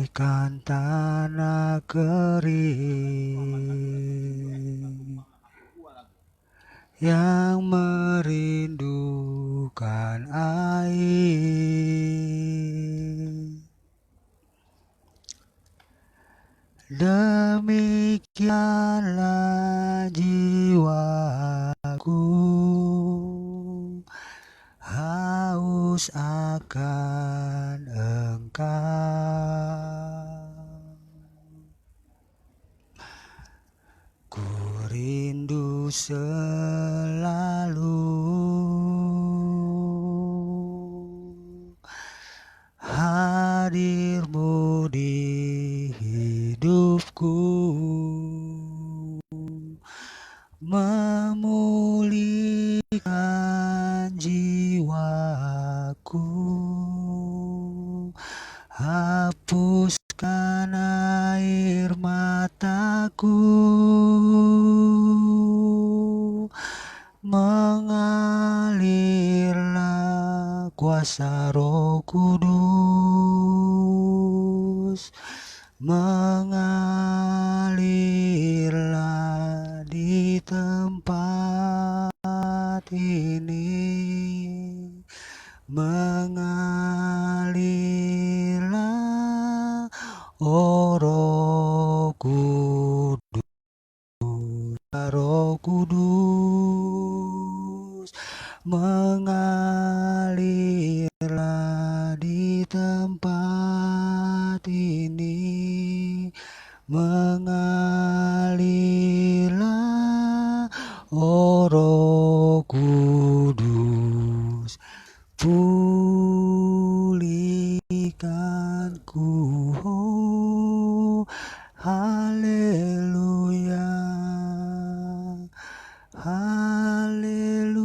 bagaikan tanah kering yang merindukan air. Demikianlah jiwaku haus akan Engkau. Ku rindu selalu hadir-Mu di hidupku, memulihkan jiwaku, hapuskan air mataku, mengalirlah kuasa Roh Kudus, mengalirlah di tempat ini, mengalirlah, oh Roh Kudus, Roh Kudus, mengalirlah di tempat ini, mengalirlah, oh Roh Kudus, pulihkanku, oh, haleluya, haleluya,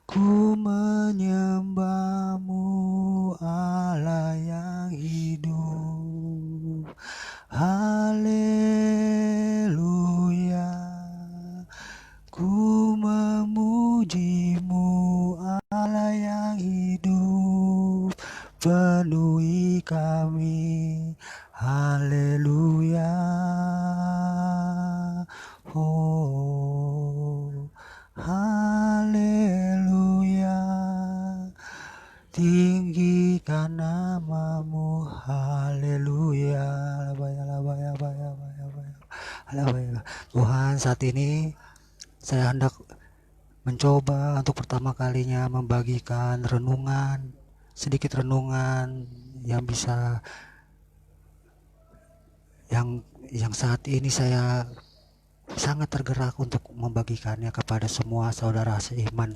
ku menyembah-Mu Allah yang hidup, haleluya, ku memuji-Mu Allah yang hidup, penuhi kami, haleluya, oh, haleluya, tinggikan nama-Mu, haleluya, haleluya. Tuhan, saat ini saya hendak mencoba untuk pertama kalinya membagikan renungan, sedikit renungan yang bisa yang saat ini saya sangat tergerak untuk membagikannya kepada semua saudara seiman.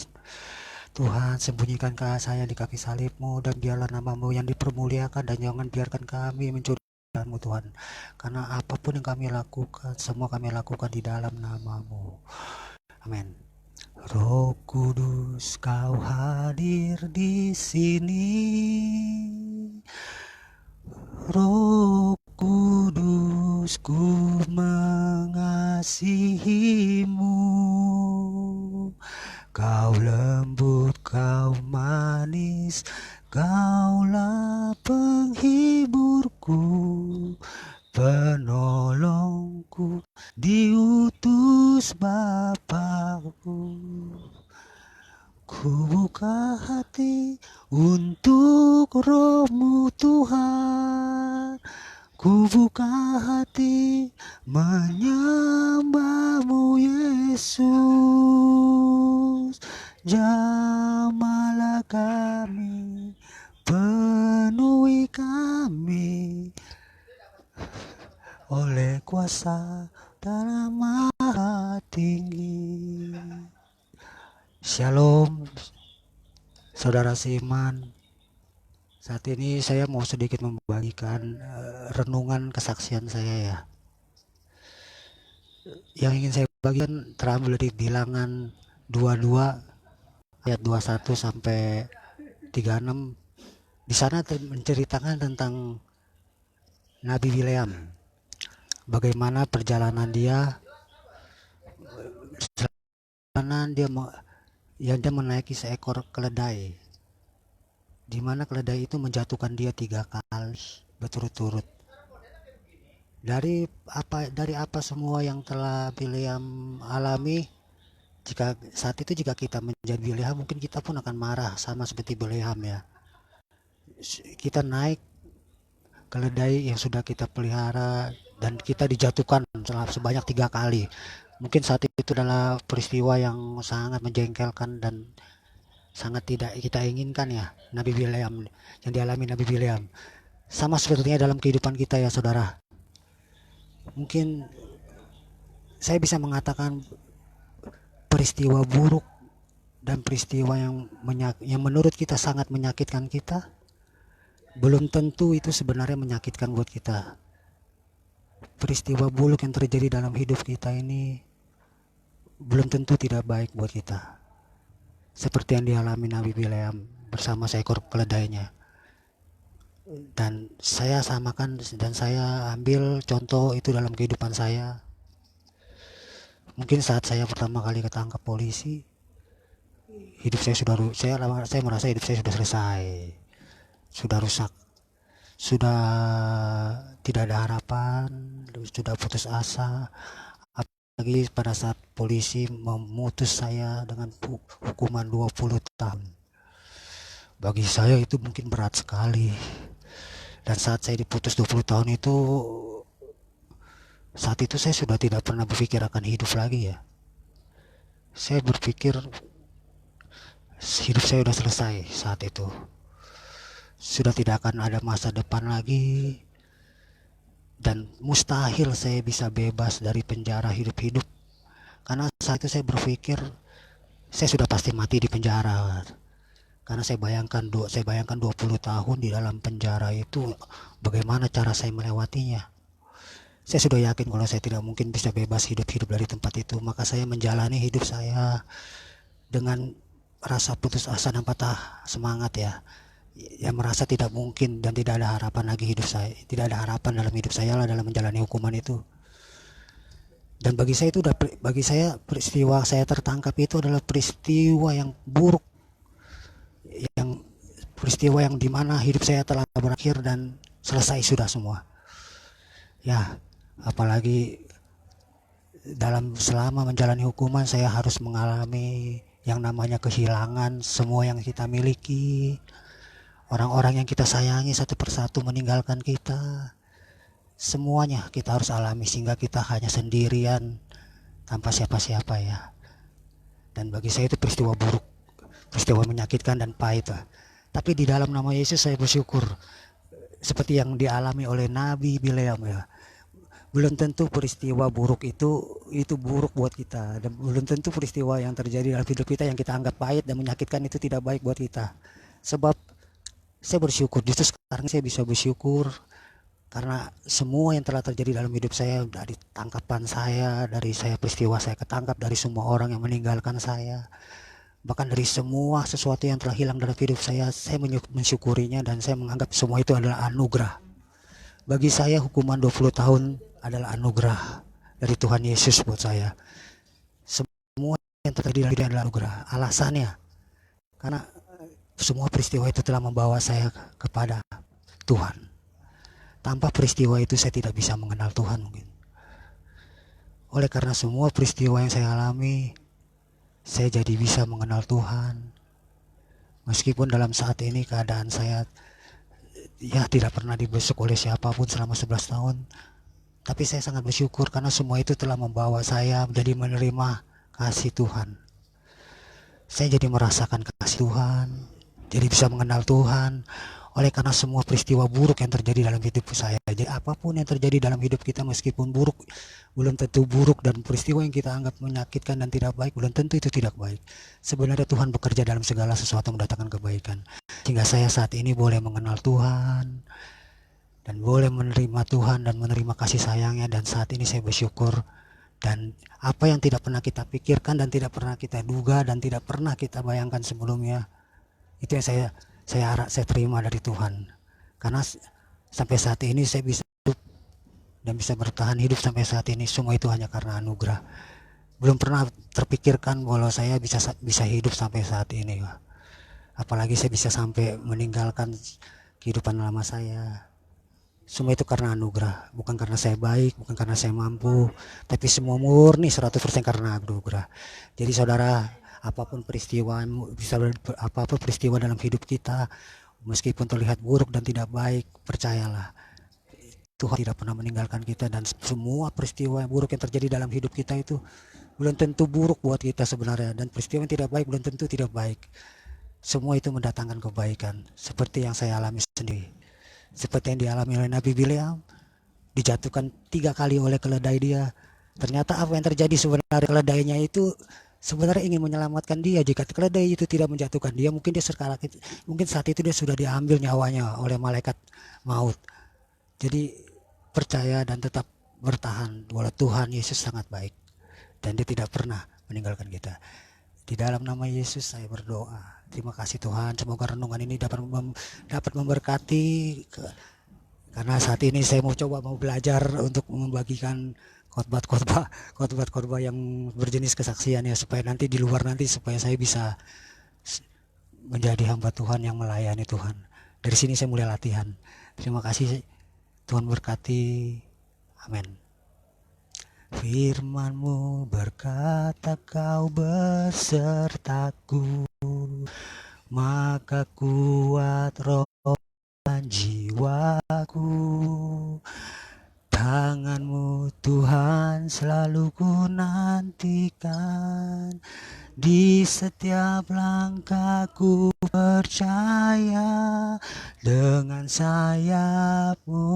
Tuhan, sembunyikan saya di kaki salib-Mu, dan biarlah nama-Mu yang dipermuliakan, dan jangan biarkan kami mencuri-Mu Tuhan, karena apapun yang kami lakukan, semua kami lakukan di dalam nama-Mu. Amin. Roh Kudus, Kau hadir di sini. Roh Kudus, ku mengasihi-Mu. Kau lembut, Kau manis, Kaulah penghiburku, penolongku, diutus Bapakku. Ku buka hati untuk Roh-Mu Tuhan, ku buka hati menyembah-Mu Yesus. Jamahlah kami, penuhi kami oleh kuasa dalam Maha Tinggi. Shalom, saudara seiman. Saat ini saya mau sedikit membagikan renungan kesaksian saya ya. Yang ingin saya bagikan terambil dari Bilangan 22 ayat 21 sampai 36. Di sana menceritakan tentang Nabi Bileam, bagaimana perjalanan dia menaiki seekor keledai, di mana keledai itu menjatuhkan dia 3 kali berturut-turut. Dari apa semua yang telah Bileam alami, jika kita menjadi Bileam, mungkin kita pun akan marah sama seperti Bileam ya. Kita naik keledai yang sudah kita pelihara dan kita dijatuhkan sebanyak 3 kali. Mungkin saat itu adalah peristiwa yang sangat menjengkelkan dan sangat tidak kita inginkan ya, Nabi Bileam yang dialami Nabi Bileam. Sama sepertinya dalam kehidupan kita ya saudara. Mungkin saya bisa mengatakan peristiwa buruk dan peristiwa yang menurut kita sangat menyakitkan kita, belum tentu itu sebenarnya menyakitkan buat kita. Peristiwa buruk yang terjadi dalam hidup kita ini belum tentu tidak baik buat kita. Seperti yang dialami Nabi Bileam bersama seekor keledainya. Dan saya samakan dan saya ambil contoh itu dalam kehidupan saya. Mungkin saat saya pertama kali ketangkap polisi, hidup saya merasa hidup saya sudah selesai, sudah rusak, sudah tidak ada harapan, sudah putus asa. Apalagi pada saat polisi memutus saya dengan hukuman 20 tahun. Bagi saya itu mungkin berat sekali. Dan saat saya diputus 20 tahun itu, saat itu saya sudah tidak pernah berpikir akan hidup lagi ya. Saya berpikir hidup saya sudah selesai saat itu. Sudah tidak akan ada masa depan lagi. Dan mustahil saya bisa bebas dari penjara hidup-hidup. Karena saat itu saya berpikir saya sudah pasti mati di penjara. Karena saya bayangkan 20 tahun di dalam penjara itu, bagaimana cara saya melewatinya. Saya sudah yakin kalau saya tidak mungkin bisa bebas hidup dari tempat itu. Maka saya menjalani hidup saya dengan rasa putus asa dan patah semangat ya. Yang merasa tidak mungkin dan tidak ada harapan lagi hidup saya. Tidak ada harapan dalam hidup saya lah dalam menjalani hukuman itu. Dan bagi saya peristiwa saya tertangkap itu adalah peristiwa yang buruk, peristiwa yang dimana hidup saya telah berakhir dan selesai sudah semua ya. Apalagi selama menjalani hukuman saya harus mengalami yang namanya kehilangan semua yang kita miliki. Orang-orang yang kita sayangi satu persatu meninggalkan kita. Semuanya kita harus alami sehingga kita hanya sendirian tanpa siapa-siapa ya. Dan bagi saya itu peristiwa buruk, peristiwa menyakitkan dan pahit lah. Tapi di dalam nama Yesus saya bersyukur seperti yang dialami oleh Nabi Bileam ya. Belum tentu peristiwa buruk itu buruk buat kita, dan belum tentu peristiwa yang terjadi dalam hidup kita yang kita anggap pahit dan menyakitkan itu tidak baik buat kita. Sebab saya bersyukur, justru sekarang saya bisa bersyukur karena semua yang telah terjadi dalam hidup saya, dari tangkapan saya, dari peristiwa saya ketangkap, dari semua orang yang meninggalkan saya, bahkan dari semua sesuatu yang telah hilang dalam hidup saya mensyukurinya dan saya menganggap semua itu adalah anugerah. Bagi saya hukuman 20 tahun adalah anugerah dari Tuhan Yesus buat saya. Semua yang terjadi dalam hidup adalah anugerah. Alasannya karena semua peristiwa itu telah membawa saya kepada Tuhan. Tanpa peristiwa itu saya tidak bisa mengenal Tuhan mungkin. Oleh karena semua peristiwa yang saya alami, saya jadi bisa mengenal Tuhan. Meskipun dalam saat ini keadaan saya ya tidak pernah dibesuk oleh siapapun selama 11 tahun. Tapi saya sangat bersyukur karena semua itu telah membawa saya menjadi menerima kasih Tuhan. Saya jadi merasakan kasih Tuhan, jadi bisa mengenal Tuhan. Oleh karena semua peristiwa buruk yang terjadi dalam hidup saya. Jadi apapun yang terjadi dalam hidup kita meskipun buruk, belum tentu buruk, dan peristiwa yang kita anggap menyakitkan dan tidak baik, belum tentu itu tidak baik. Sebenarnya Tuhan bekerja dalam segala sesuatu mendatangkan kebaikan. Sehingga saya saat ini boleh mengenal Tuhan dan boleh menerima Tuhan dan menerima kasih sayangnya, dan saat ini saya bersyukur. Dan apa yang tidak pernah kita pikirkan dan tidak pernah kita duga dan tidak pernah kita bayangkan sebelumnya, itu yang saya terima dari Tuhan. Karena sampai saat ini saya bisa hidup dan bisa bertahan hidup sampai saat ini, semua itu hanya karena anugerah. Belum pernah terpikirkan bahwa saya bisa hidup sampai saat ini. apalagi saya bisa sampai meninggalkan kehidupan lama saya. Semua itu karena anugerah, bukan karena saya baik, bukan karena saya mampu, tapi semua murni 100% karena anugerah. Jadi saudara, apapun peristiwa, bisa apapun peristiwa dalam hidup kita, meskipun terlihat buruk dan tidak baik, percayalah Tuhan tidak pernah meninggalkan kita, dan semua peristiwa yang buruk yang terjadi dalam hidup kita itu belum tentu buruk buat kita sebenarnya, dan peristiwa yang tidak baik belum tentu tidak baik. Semua itu mendatangkan kebaikan, seperti yang saya alami sendiri, seperti yang dialami oleh Nabi Bileam, dijatuhkan 3 kali oleh keledai dia. Ternyata apa yang terjadi sebenarnya, keledainya itu sebenarnya ingin menyelamatkan dia. Jika keledai itu tidak menjatuhkan dia, mungkin dia sekarang mungkin saat itu dia sudah diambil nyawanya oleh malaikat maut. Jadi percaya dan tetap bertahan bahwa Tuhan Yesus sangat baik dan dia tidak pernah meninggalkan kita. Di dalam nama Yesus saya berdoa. Terima kasih Tuhan, semoga renungan ini dapat memberkati, karena saat ini saya mau belajar untuk membagikan khotbah yang berjenis kesaksian ya, supaya nanti di luar nanti supaya saya bisa menjadi hamba Tuhan yang melayani Tuhan. Dari sini saya mulai latihan. Terima kasih, Tuhan berkati. Amin. Firman-Mu berkata kau besertaku, maka kuat roh dan jiwaku. Tangan-Mu Tuhan selalu ku nantikan, di setiap langkahku percaya, dengan sayap-Mu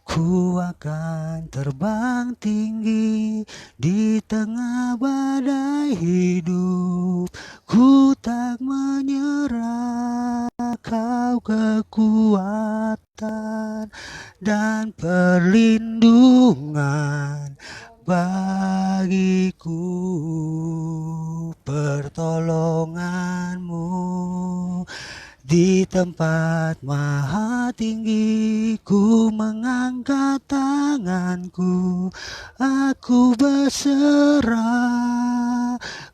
ku akan terbang tinggi di tengah badai hidup. Ku tak menyerah, Kau kekuatan dan perlindungan bagiku. Pertolongan-Mu di tempat maha tinggi, ku mengangkat tanganku, aku berserah,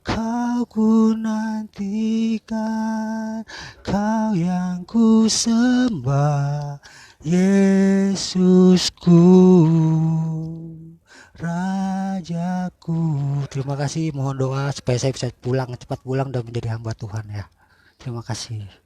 Kau ku nantikan, Kau yang ku sembah, Yesusku, Rajaku. Terima kasih, mohon doa supaya saya bisa cepat pulang dan menjadi hamba Tuhan ya. Terima kasih.